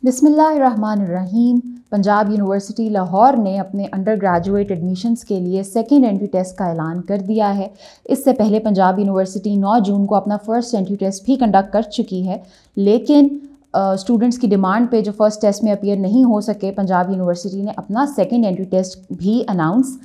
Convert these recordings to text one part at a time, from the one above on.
बिस्मिल्लाहिर्रहमानिर्रहीम। पंजाब यूनिवर्सिटी लाहौर ने अपने अंडर ग्रेजुएट एडमिशन्स के लिए सेकेंड एंट्री टेस्ट का ऐलान कर दिया है। इससे पहले पंजाब यूनिवर्सिटी 9 जून को अपना फ़र्स्ट एंट्री टेस्ट भी कंडक्ट कर चुकी है, लेकिन स्टूडेंट्स की डिमांड पे जो फ़र्स्ट टेस्ट में अपीयर नहीं हो सके, पंजाब यूनिवर्सिटी ने अपना सेकेंड एंट्री टेस्ट भी अनाउंस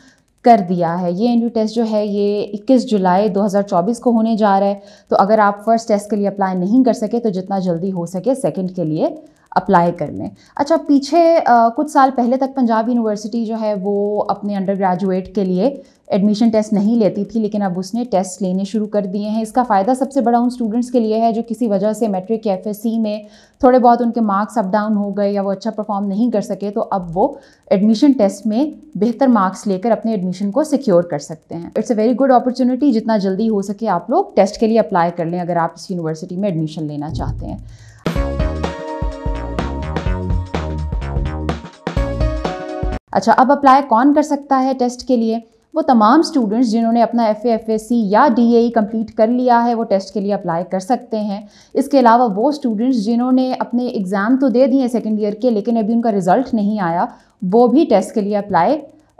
कर दिया है। ये एंट्री टेस्ट जो है ये 21 जुलाई 2024 को होने जा रहा है। तो अगर आप फ़र्स्ट टेस्ट के लिए अप्लाई नहीं कर सके तो जितना जल्दी हो सके सेकेंड के लिए अप्लाई कर लें। अच्छा, पीछे कुछ साल पहले तक पंजाब यूनिवर्सिटी जो है वो अपने अंडर ग्रेजुएट के लिए एडमिशन टेस्ट नहीं लेती थी, लेकिन अब उसने टेस्ट लेने शुरू कर दिए हैं। इसका फ़ायदा सबसे बड़ा उन स्टूडेंट्स के लिए है जो किसी वजह से मैट्रिक या एफएससी में थोड़े बहुत उनके मार्क्स अप डाउन हो गए या वो अच्छा परफॉर्म नहीं कर सके, तो अब वो एडमिशन टेस्ट में बेहतर मार्क्स लेकर अपने एडमिशन को सिक्योर कर सकते हैं। It's a very good opportunity. जितना जल्दी हो सके आप लोग टेस्ट के लिए अप्लाई कर लें अगर आप इस यूनिवर्सिटी में एडमिशन लेना चाहते हैं। अच्छा, अब अप्लाई कौन कर सकता है टेस्ट के लिए? वो तमाम स्टूडेंट्स जिन्होंने अपना एफए, एफएससी या डीएई कंप्लीट कर लिया है वो टेस्ट के लिए अप्लाई कर सकते हैं। इसके अलावा वो स्टूडेंट्स जिन्होंने अपने एग्ज़ाम तो दे दिए सेकेंड ईयर के, लेकिन अभी उनका रिज़ल्ट नहीं आया, वो भी टेस्ट के लिए अप्लाई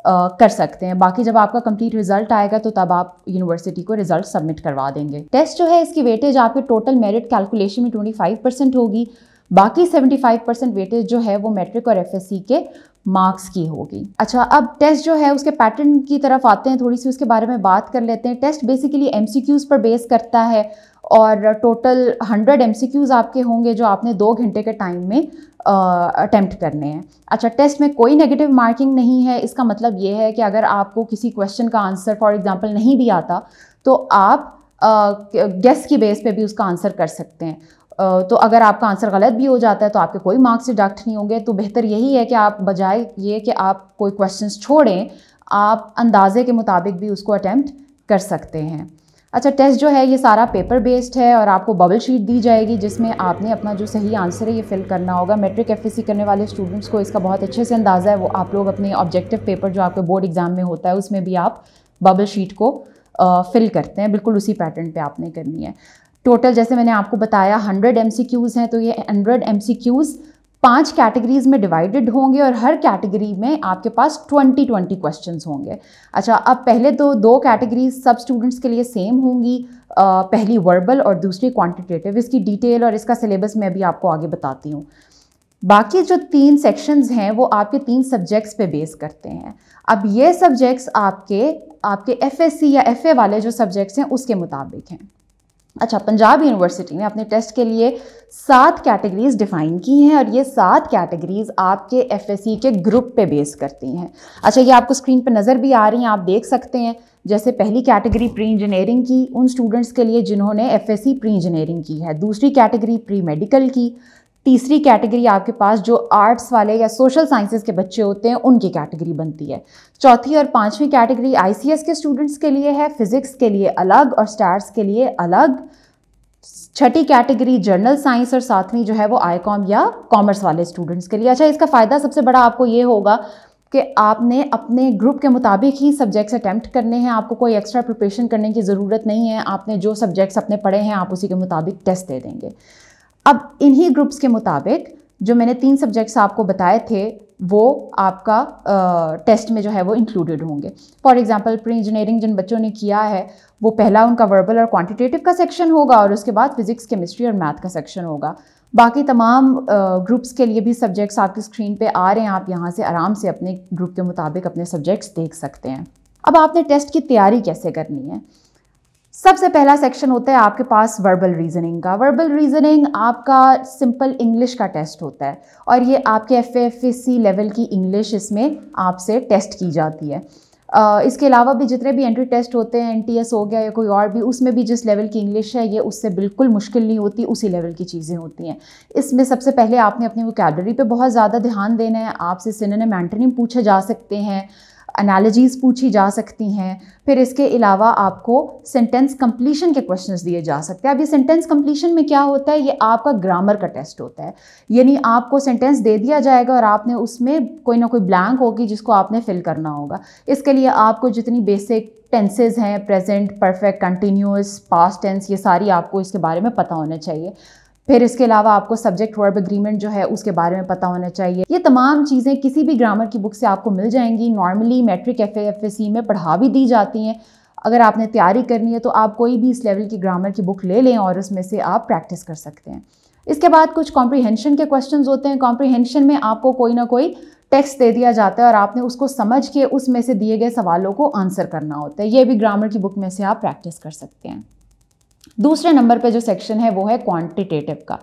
कर सकते हैं। बाकी जब आपका कंप्लीट रिजल्ट आएगा तो तब आप यूनिवर्सिटी को रिजल्ट सबमिट करवा देंगे। टेस्ट जो है इसकी वेटेज आपके टोटल मेरिट कैलकुलेशन में 25% होगी। बाकी 75% वेटेज जो है वो मैट्रिक और एफएससी के मार्क्स की होगी। अच्छा, अब टेस्ट जो है उसके पैटर्न की तरफ आते हैं, थोड़ी सी उसके बारे में बात कर लेते हैं। टेस्ट बेसिकली एमसीक्यूज़ पर बेस करता है और टोटल 100 एमसीक्यूज़ आपके होंगे जो आपने 2 घंटे के टाइम में अटेम्प्ट करने हैं। अच्छा, टेस्ट में कोई नेगेटिव मार्किंग नहीं है। इसका मतलब ये है कि अगर आपको किसी क्वेश्चन का आंसर फॉर एग्जांपल नहीं भी आता तो आप गेस की बेस पे भी उसका आंसर कर सकते हैं। तो अगर आपका आंसर गलत भी हो जाता है तो आपके कोई मार्क्स डिडक्ट नहीं होंगे। तो बेहतर यही है कि आप बजाय ये कि आप कोई क्वेश्चंस छोड़ें, आप अंदाजे के मुताबिक भी उसको अटेम्प्ट कर सकते हैं। अच्छा, टेस्ट जो है ये सारा पेपर बेस्ड है और आपको बबल शीट दी जाएगी जिसमें आपने अपना जो सही आंसर है ये फिल करना होगा। मैट्रिक एफएससी करने वाले स्टूडेंट्स को इसका बहुत अच्छे से अंदाज़ा है। वो आप लोग अपने ऑब्जेक्टिव पेपर जो आपके बोर्ड एग्जाम में होता है उसमें भी आप बबल शीट को फिल करते हैं, बिल्कुल उसी पैटर्न पे आपने करनी है। टोटल जैसे मैंने आपको बताया 100 एमसीक्यूज़ हैं, तो ये 100 एमसीक्यूज़ 5 कैटेगरीज में डिवाइडेड होंगे और हर कैटेगरी में आपके पास 20 क्वेश्चंस होंगे। अच्छा, अब पहले तो 2 कैटेगरीज सब स्टूडेंट्स के लिए सेम होंगी, पहली वर्बल और दूसरी क्वांटिटेटिव। इसकी डिटेल और इसका सिलेबस मैं भी आपको आगे बताती हूँ। बाकी जो 3 सेक्शंस हैं वो आपके 3 सब्जेक्ट्स पे बेस करते हैं। अब ये सब्जेक्ट्स आपके एफएससी या एफए वाले जो सब्जेक्ट्स हैं उसके मुताबिक हैं। अच्छा, पंजाब यूनिवर्सिटी ने अपने टेस्ट के लिए 7 कैटेगरीज डिफ़ाइन की हैं और ये 7 कैटेगरीज आपके एफएससी के ग्रुप पे बेस करती हैं। अच्छा, ये आपको स्क्रीन पर नज़र भी आ रही हैं, आप देख सकते हैं। जैसे पहली कैटेगरी प्री इंजीनियरिंग की, उन स्टूडेंट्स के लिए जिन्होंने एफएससी प्री इंजीनियरिंग की है। दूसरी कैटेगरी प्री मेडिकल की। तीसरी कैटेगरी आपके पास जो आर्ट्स वाले या सोशल साइंसेज के बच्चे होते हैं उनकी कैटेगरी बनती है। चौथी और 5वीं कैटेगरी आईसीएस के स्टूडेंट्स के लिए है, फिजिक्स के लिए अलग और स्टैट्स के लिए अलग। छठी कैटेगरी जनरल साइंस और 7वीं जो है वो आईकॉम या कॉमर्स वाले स्टूडेंट्स के लिए। अच्छा, इसका फ़ायदा सबसे बड़ा आपको ये होगा कि आपने अपने ग्रुप के मुताबिक ही सब्जेक्ट्स अटैम्प्ट करने हैं। आपको कोई एक्स्ट्रा प्रिपरेशन करने की ज़रूरत नहीं है। आपने जो सब्जेक्ट्स अपने पढ़े हैं आप उसी के मुताबिक टेस्ट दे देंगे। अब इन्हीं ग्रुप्स के मुताबिक जो मैंने 3 सब्जेक्ट्स आपको बताए थे वो आपका टेस्ट में जो है वो इंक्लूडेड होंगे। फॉर एग्जांपल प्री इंजीनियरिंग जिन बच्चों ने किया है वो पहला उनका वर्बल और क्वांटिटेटिव का सेक्शन होगा और उसके बाद फिजिक्स, केमिस्ट्री और मैथ का सेक्शन होगा। बाकी तमाम ग्रुप्स के लिए भी सब्जेक्ट्स आपकी स्क्रीन पे आ रहे हैं, आप यहाँ से आराम से अपने ग्रुप के मुताबिक अपने सब्जेक्ट्स देख सकते हैं। अब आपने टेस्ट की तैयारी कैसे करनी है? सबसे पहला सेक्शन होता है आपके पास वर्बल रीजनिंग का। वर्बल रीजनिंग आपका सिंपल इंग्लिश का टेस्ट होता है और ये आपके एफएससी लेवल की इंग्लिश इसमें आपसे टेस्ट की जाती है। इसके अलावा भी जितने भी एंट्री टेस्ट होते हैं, एनटीएस हो गया या कोई और भी, उसमें भी जिस लेवल की इंग्लिश है ये उससे बिल्कुल मुश्किल नहीं होती, उसी लेवल की चीज़ें होती हैं। इसमें सबसे पहले आपने अपनी वोकैबुलरी पे बहुत ज़्यादा ध्यान देना है। आपसे सिनोनिम, एंटोनिम पूछे जा सकते हैं, एनालॉजीज़ पूछी जा सकती हैं। फिर इसके अलावा आपको सेंटेंस कंप्लीशन के क्वेश्चंस दिए जा सकते हैं। अब ये सेंटेंस कंप्लीशन में क्या होता है, ये आपका ग्रामर का टेस्ट होता है। यानी आपको सेंटेंस दे दिया जाएगा और आपने उसमें कोई ना कोई ब्लैंक होगी जिसको आपने फिल करना होगा। इसके लिए आपको जितनी बेसिक टेंसेज हैं, present, perfect, continuous, past tense, ये सारी आपको इसके बारे में पता होना चाहिए। फिर इसके अलावा आपको सब्जेक्ट वर्ब एग्रीमेंट जो है उसके बारे में पता होना चाहिए। ये तमाम चीज़ें किसी भी ग्रामर की बुक से आपको मिल जाएंगी। नॉर्मली मैट्रिक FA-FSC में पढ़ा भी दी जाती हैं। अगर आपने तैयारी करनी है तो आप कोई भी इस लेवल की ग्रामर की बुक ले लें और उसमें से आप प्रैक्टिस कर सकते हैं। इसके बाद कुछ कॉम्प्रीहेंशन के क्वेश्चंस होते हैं। कॉम्प्रीहेंशन में आपको कोई ना कोई टेक्स्ट दे दिया जाता है और आपने उसको समझ के उसमें से दिए गए सवालों को आंसर करना होता है। ये भी ग्रामर की बुक में से आप प्रैक्टिस कर सकते हैं। दूसरे नंबर पे जो सेक्शन है वो है क्वांटिटेटिव का।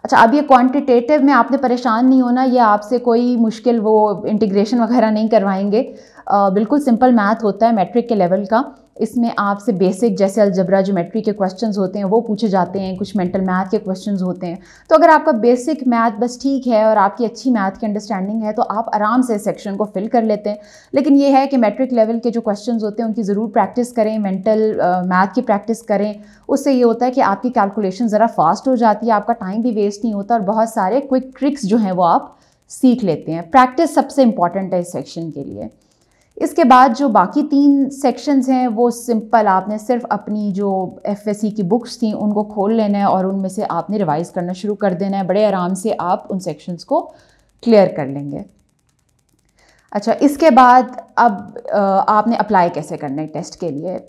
अच्छा, अब ये क्वांटिटेटिव में आपने परेशान नहीं होना, ये आपसे कोई मुश्किल वो इंटीग्रेशन वगैरह नहीं करवाएंगे। बिल्कुल सिंपल मैथ होता है मैट्रिक के लेवल का। इसमें आपसे बेसिक जैसे अलजबरा ज्योमेट्री के क्वेश्चंस होते हैं वो पूछे जाते हैं, कुछ मेंटल मैथ के क्वेश्चंस होते हैं। तो अगर आपका बेसिक मैथ बस ठीक है और आपकी अच्छी मैथ की अंडरस्टैंडिंग है तो आप आराम से इस सेक्शन को फिल कर लेते हैं। लेकिन ये है कि मैट्रिक लेवल के जो क्वेश्चंस होते हैं उनकी ज़रूर प्रैक्टिस करें, मेंटल मैथ की प्रैक्टिस करें। उससे ये होता है कि आपकी कैलकुलेशन ज़रा फास्ट हो जाती है, आपका टाइम भी वेस्ट नहीं होता और बहुत सारे क्विक ट्रिक्स जो हैं वो आप सीख लेते हैं। प्रैक्टिस सबसे इंपॉर्टेंट है इस सेक्शन के लिए। इसके बाद जो बाकी 3 सेक्शंस हैं वो सिंपल, आपने सिर्फ अपनी जो FSC की बुक्स थी उनको खोल लेना है और उनमें से आपने रिवाइज़ करना शुरू कर देना है। बड़े आराम से आप उन सेक्शंस को क्लियर कर लेंगे। अच्छा, इसके बाद अब आपने अप्लाई कैसे करना है टेस्ट के लिए।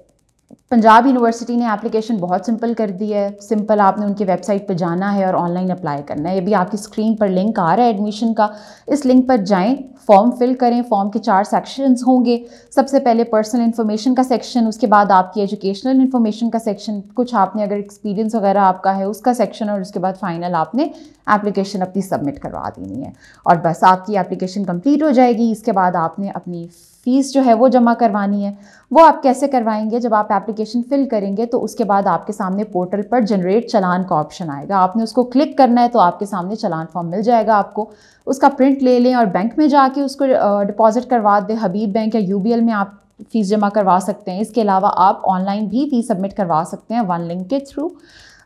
पंजाब यूनिवर्सिटी ने एप्लीकेशन बहुत सिंपल कर दी है। सिंपल आपने उनकी वेबसाइट पर जाना है और ऑनलाइन अप्लाई करना है। ये भी आपकी स्क्रीन पर लिंक आ रहा है एडमिशन का, इस लिंक पर जाएं, फॉर्म फिल करें। फॉर्म के 4 सेक्शंस होंगे। सबसे पहले पर्सनल इन्फॉर्मेशन का सेक्शन, उसके बाद आपकी एजुकेशनल इन्फॉर्मेशन का सेक्शन, कुछ आपने अगर एक्सपीरियंस वगैरह आपका है उसका सेक्शन, और उसके बाद फाइनल आपने एप्लीकेशन अपनी सबमिट करवा देनी है और बस आपकी एप्लीकेशन कंप्लीट हो जाएगी। इसके बाद आपने अपनी फ़ीस जो है वो जमा करवानी है। वो आप कैसे करवाएंगे, जब आप एप्लीकेशन फिल करेंगे तो उसके बाद आपके सामने पोर्टल पर जनरेट चालान का ऑप्शन आएगा। आपने उसको क्लिक करना है तो आपके सामने चालान फॉर्म मिल जाएगा। आपको उसका प्रिंट ले लें और बैंक में जाके उसको डिपॉजिट करवा दें। हबीब बैंक या UBL में आप फ़ीस जमा करवा सकते हैं। इसके अलावा आप ऑनलाइन भी फ़ीस सबमिट करवा सकते हैं वन लिंक के थ्रू।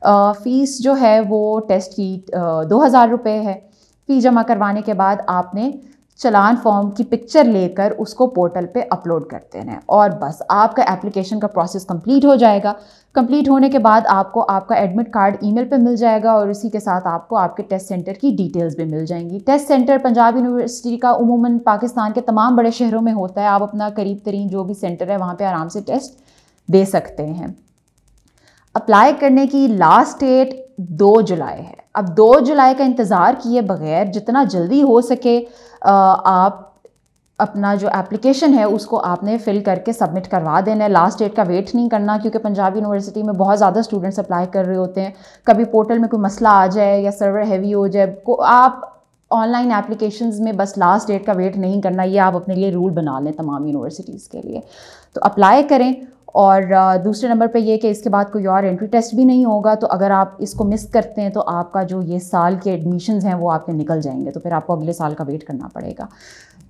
फ़ीस जो है वो टेस्ट की 2000 रुपये है। फ़ीस जमा करवाने के बाद आपने चालान फॉर्म की पिक्चर लेकर उसको पोर्टल पे अपलोड कर देना है और बस आपका एप्लीकेशन का प्रोसेस कंप्लीट हो जाएगा। कंप्लीट होने के बाद आपको आपका एडमिट कार्ड ईमेल पे मिल जाएगा और इसी के साथ आपको आपके टेस्ट सेंटर की डिटेल्स भी मिल जाएंगी। टेस्ट सेंटर पंजाब यूनिवर्सिटी का उमूमन पाकिस्तान के तमाम बड़े शहरों में होता है। आप अपना करीब तरीन जो भी सेंटर है वहाँ पर आराम से टेस्ट दे सकते हैं। अप्लाई करने की लास्ट डेट 2 जुलाई है। अब 2 जुलाई का इंतज़ार किए बगैर जितना जल्दी हो सके आप अपना जो एप्लीकेशन है उसको आपने फ़िल करके सबमिट करवा देना है। लास्ट डेट का वेट नहीं करना, क्योंकि पंजाब यूनिवर्सिटी में बहुत ज़्यादा स्टूडेंट्स अप्लाई कर रहे होते हैं। कभी पोर्टल में कोई मसला आ जाए या सर्वर हैवी हो जाए, आप ऑनलाइन एप्लीकेशंस में बस लास्ट डेट का वेट नहीं करना। ये आप अपने लिए रूल बना लें तमाम यूनिवर्सिटीज़ के लिए। तो अप्लाई करें। और दूसरे नंबर पे ये कि इसके बाद कोई और एंट्री टेस्ट भी नहीं होगा। तो अगर आप इसको मिस करते हैं तो आपका जो ये साल के एडमिशन्स हैं वो आपके निकल जाएंगे, तो फिर आपको अगले साल का वेट करना पड़ेगा।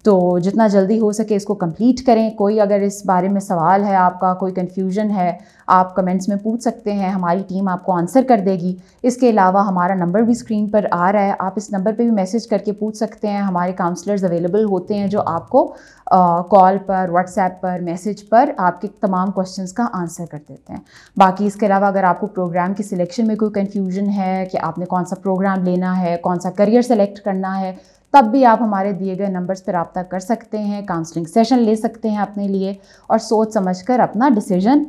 तो जितना जल्दी हो सके इसको कंप्लीट करें। कोई अगर इस बारे में सवाल है आपका, कोई कन्फ्यूजन है, आप कमेंट्स में पूछ सकते हैं, हमारी टीम आपको आंसर कर देगी। इसके अलावा हमारा नंबर भी स्क्रीन पर आ रहा है, आप इस नंबर पे भी मैसेज करके पूछ सकते हैं। हमारे काउंसलर्स अवेलेबल होते हैं जो आपको कॉल पर, व्हाट्सएप पर, मैसेज पर आपके तमाम क्वेश्चंस का आंसर कर देते हैं। बाकी इसके अलावा अगर आपको प्रोग्राम की सिलेक्शन में कोई कन्फ्यूजन है कि आपने कौन सा प्रोग्राम लेना है, कौन सा करियर सेलेक्ट करना है, तब भी आप हमारे दिए गए नंबर्स पर रब्ता कर सकते हैं। काउंसलिंग सेशन ले सकते हैं अपने लिए और सोच समझकर अपना डिसीजन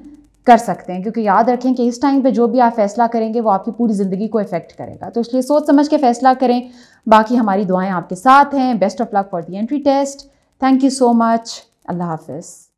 कर सकते हैं, क्योंकि याद रखें कि इस टाइम पे जो भी आप फैसला करेंगे वो आपकी पूरी ज़िंदगी को इफ़ेक्ट करेगा। तो इसलिए सोच समझ के फ़ैसला करें। बाकी हमारी दुआएं आपके साथ हैं। Best of luck for the entry test. Thank you so much. अल्लाह हाफिज़।